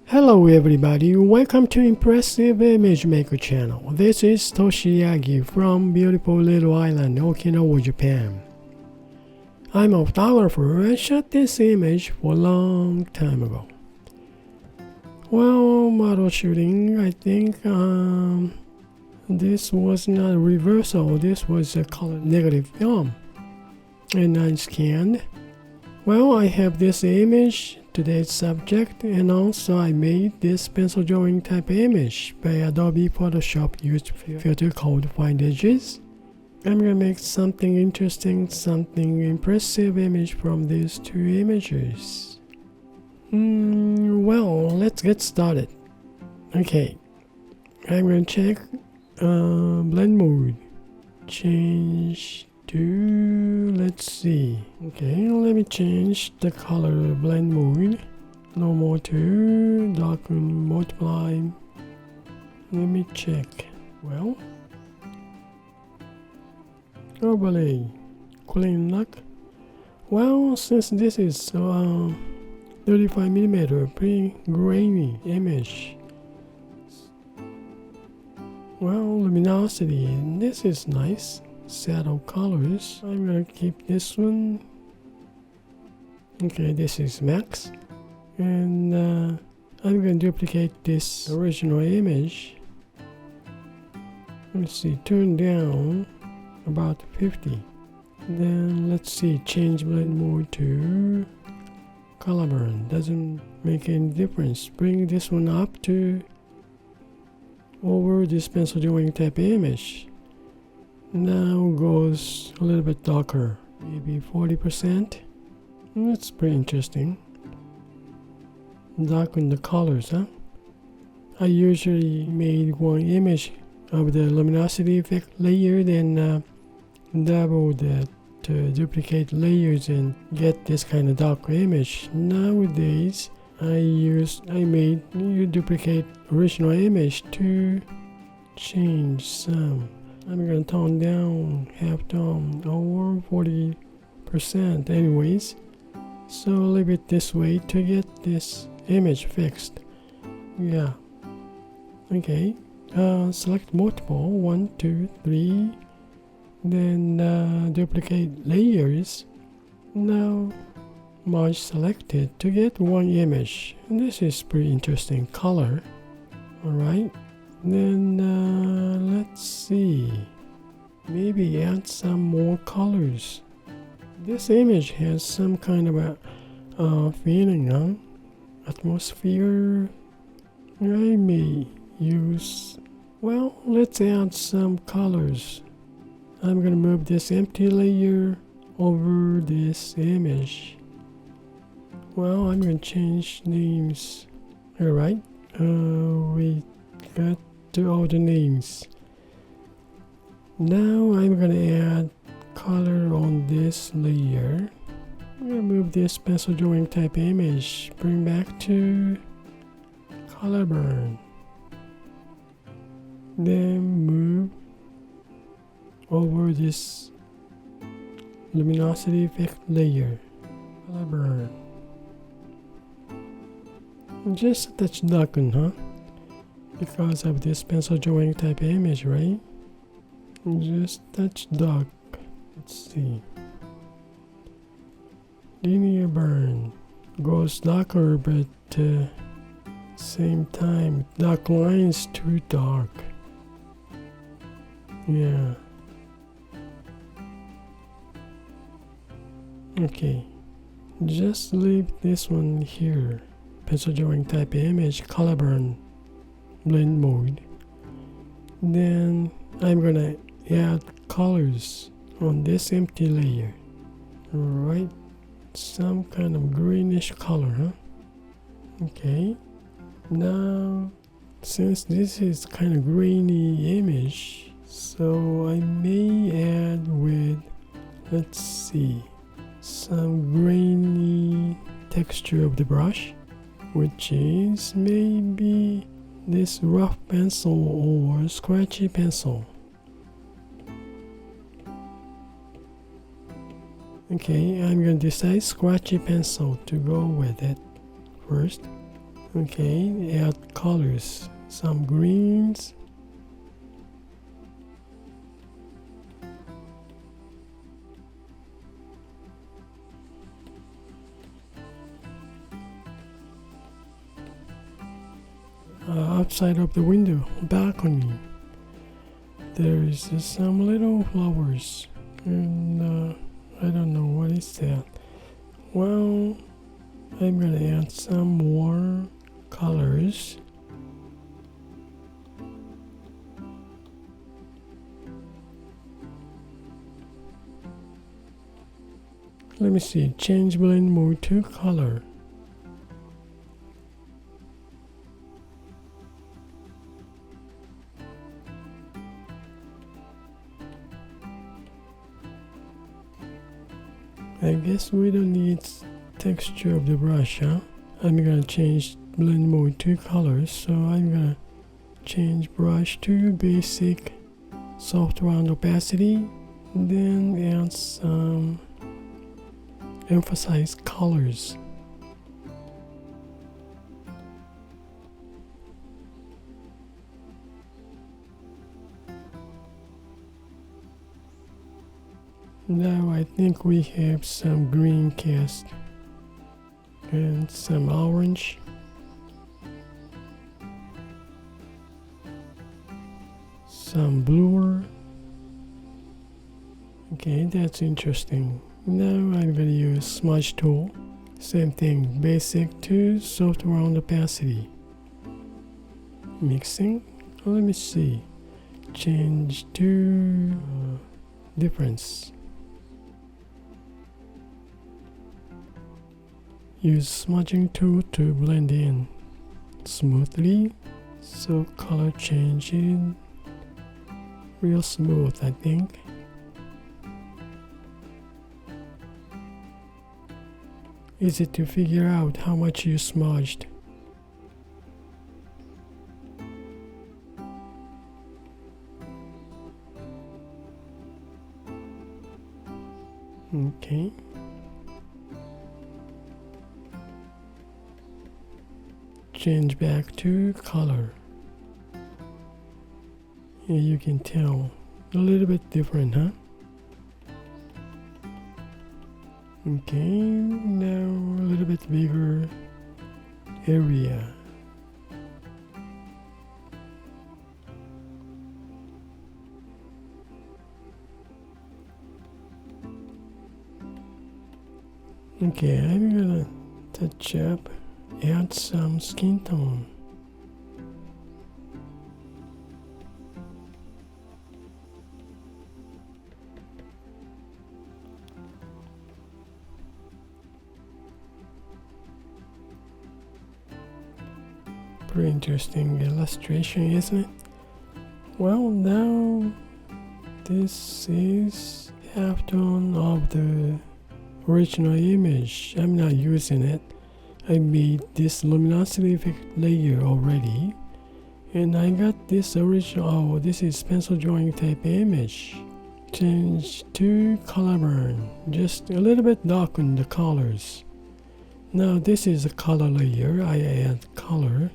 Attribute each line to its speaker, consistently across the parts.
Speaker 1: Hello everybody, welcome to Impressive Image Maker channel. This is Toshi Yagi from beautiful little island Okinawa, Japan. I'm a photographer and shot this image for a long time ago. Well, model shooting, I think this was not a reversal, this was a color negative film. And I scanned. Well, I have this image, today's subject, and also I made this pencil drawing type image by Adobe Photoshop used filter called Find Edges. I'm gonna make something interesting, something impressive image from these two images. Well, let's get started. Okay, I'm gonna check blend mode, change to, let's see, okay, let me change the color blend mode, normal to darken, multiply. Let me check. Well, overlay, clean look. Well, since this is 35mm pretty grainy image, well, luminosity, this is nice. Set of colors, I'm gonna keep this one. Okay, this is max, and I'm gonna duplicate this original image. Let's see, turn down about 50. Then let's see, change blend mode to color burn. Doesn't make any difference. Bring this one up to over this pencil drawing type image. Now goes a little bit darker, maybe 40%. That's pretty interesting. Darken the colors, huh? I usually made one image of the luminosity effect layer, then double that to duplicate layers and get this kind of dark image. Nowadays, you duplicate original image to change some. I'm gonna tone down, half tone, or 40% anyways. So leave it this way to get this image fixed. Yeah. Okay. Select multiple, 1, 2, 3. Then duplicate layers. Now merge selected to get one image. And this is pretty interesting color. Alright. Then let's see, maybe add some more colors. This image has some kind of a feeling, huh? Atmosphere. I may use, well, let's add some colors. I'm gonna move this empty layer over this image. Well, I'm gonna change names. Alright, we got to all the names. Now I'm gonna add color on this layer. I'm gonna move this pencil drawing type image, bring back to color burn. Then move over this luminosity effect layer, color burn. Just a touch darken, huh? Because of this pencil drawing type image, right? Just touch dark. Let's see. Linear burn goes darker, but same time dark lines too dark. Yeah. Okay. Just leave this one here. Pencil drawing type image, color burn. Blend mode. Then I'm gonna add colors on this empty layer. Alright, some kind of greenish color, huh? Okay, now since this is kind of grainy image, so I may add with, let's see, some grainy texture of the brush, which is maybe this rough pencil or scratchy pencil. Okay, I'm going to decide scratchy pencil to go with it first. Okay, add colors, some greens. Outside of the window, balcony, there is some little flowers, and I don't know what is that. Well, I'm gonna add some more colors. Let me see, change blend mode to color. I guess we don't need texture of the brush, huh? I'm gonna change blend mode to colors, so I'm gonna change brush to basic soft round opacity, then add some emphasize colors. Now I think we have some green cast and some orange. Some bluer. Okay, that's interesting. Now I'm gonna use smudge tool. Same thing, basic to soft round opacity. Mixing. Let me see. Change to difference. Use smudging tool to blend in smoothly, so color changing real smooth, I think. Easy to figure out how much you smudged. Okay. Change back to color. Here you can tell a little bit different, huh? Okay, now a little bit bigger area. Okay, I'm gonna touch up, add some skin tone. Pretty interesting illustration, isn't it? Well, now this is half tone of the original image. I'm not using it. I made this luminosity effect layer already, and I got this original. Oh, this is pencil drawing type image. Change to color burn, just a little bit darken the colors. Now this is a color layer. I add color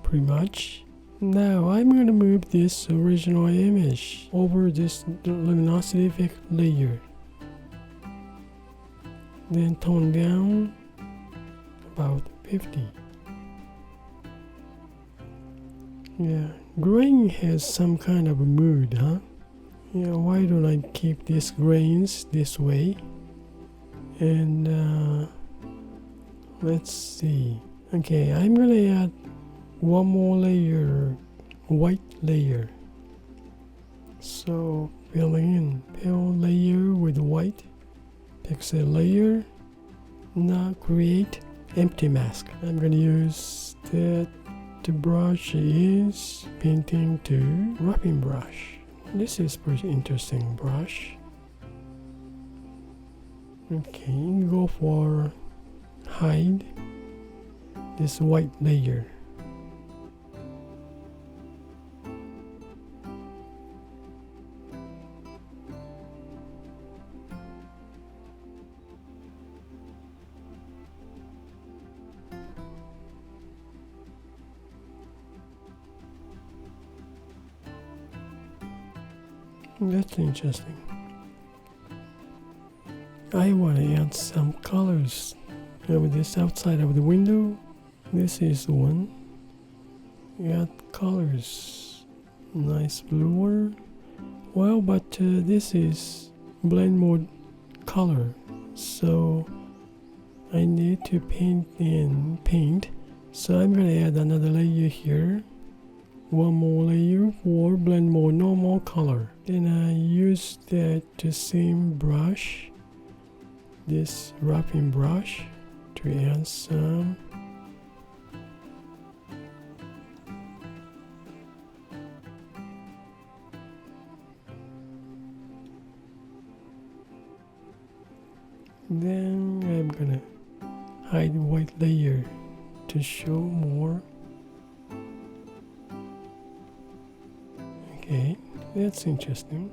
Speaker 1: pretty much. Now I'm going to move this original image over this luminosity effect layer, then tone down about 50. Yeah, grain has some kind of a mood, huh? Yeah, why don't I keep these grains this way? And let's see. Okay, I'm gonna add one more layer, white layer. So filling in pale layer with white, pixel layer. Now create empty mask. I'm gonna use that. The brush is painting to wrapping brush. This is pretty interesting brush. Okay, go for hide this white layer. That's interesting. I want to add some colors over this outside of the window. This is one. Add colors. Nice blue one. Well, but this is blend mode color, so I need to paint. So I'm gonna add another layer here. One more layer for blend mode normal color. Then I use that same brush, this wrapping brush, to add some. Then I'm gonna hide the white layer to show more. Okay, that's interesting.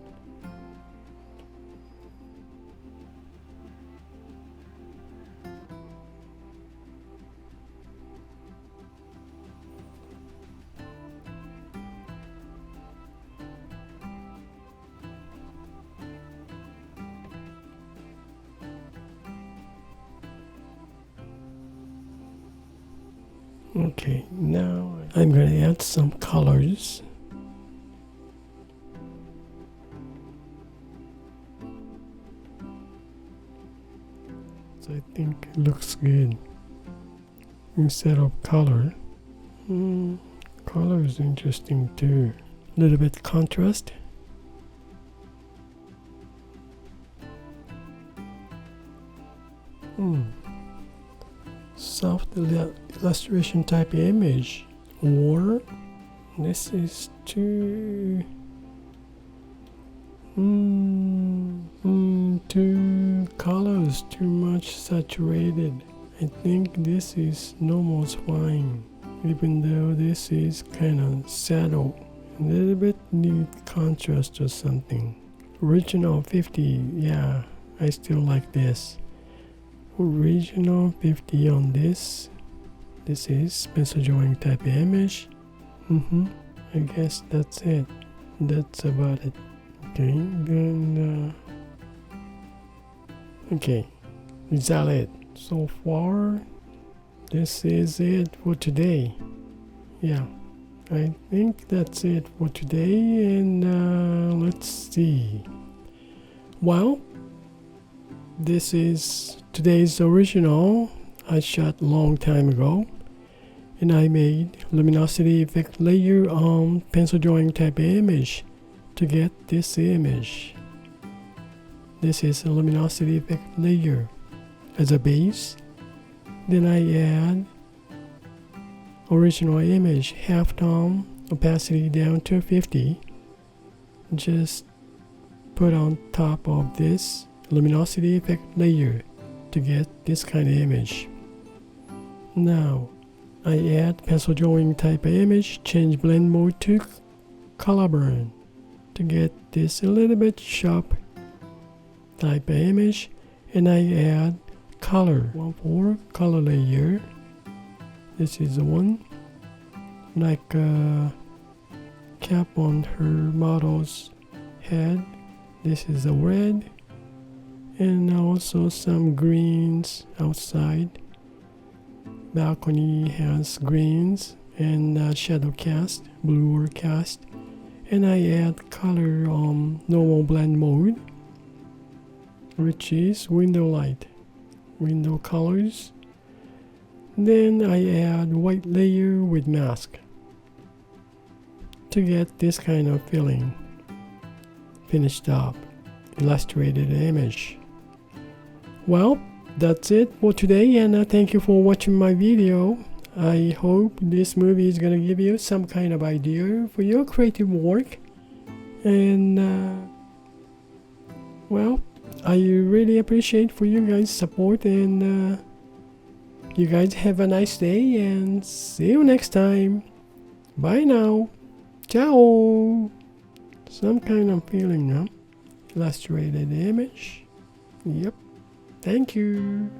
Speaker 1: Okay, now I'm gonna add some colors. So I think it looks good. Instead of color, color is interesting too. A little bit contrast. Soft illustration type image, or this is too colors too much saturated. I think this is normal fine, even though this is kind of shadow. A little bit need contrast or something. Original 50, yeah, I still like this. Original 50 on this. This is pencil drawing type image. I guess that's it. That's about it. Okay, then okay, is that it? So far, this is it for today. Yeah, I think that's it for today, and let's see. Well, this is today's original I shot long time ago, and I made luminosity effect layer on pencil drawing type image to get this image. This is a luminosity effect layer as a base. Then I add original image halftone opacity down to 50. Just put on top of this luminosity effect layer to get this kind of image. Now I add pencil drawing type image, change blend mode to color burn to get this a little bit sharp type image, and I add color, one for color layer. This is the one, like a cap on her model's head. This is a red, and also some greens outside. Balcony has greens and shadow cast, bluer cast, and I add color on normal blend mode, which is window light, window colors. Then I add white layer with mask to get this kind of feeling. Finished up illustrated image. Well, that's it for today, and thank you for watching my video. I hope this movie is gonna give you some kind of idea for your creative work, and well, I really appreciate for you guys' support, and you guys have a nice day, and see you next time. Bye now. Ciao. Some kind of feeling, huh? Illustrated image. Yep. Thank you.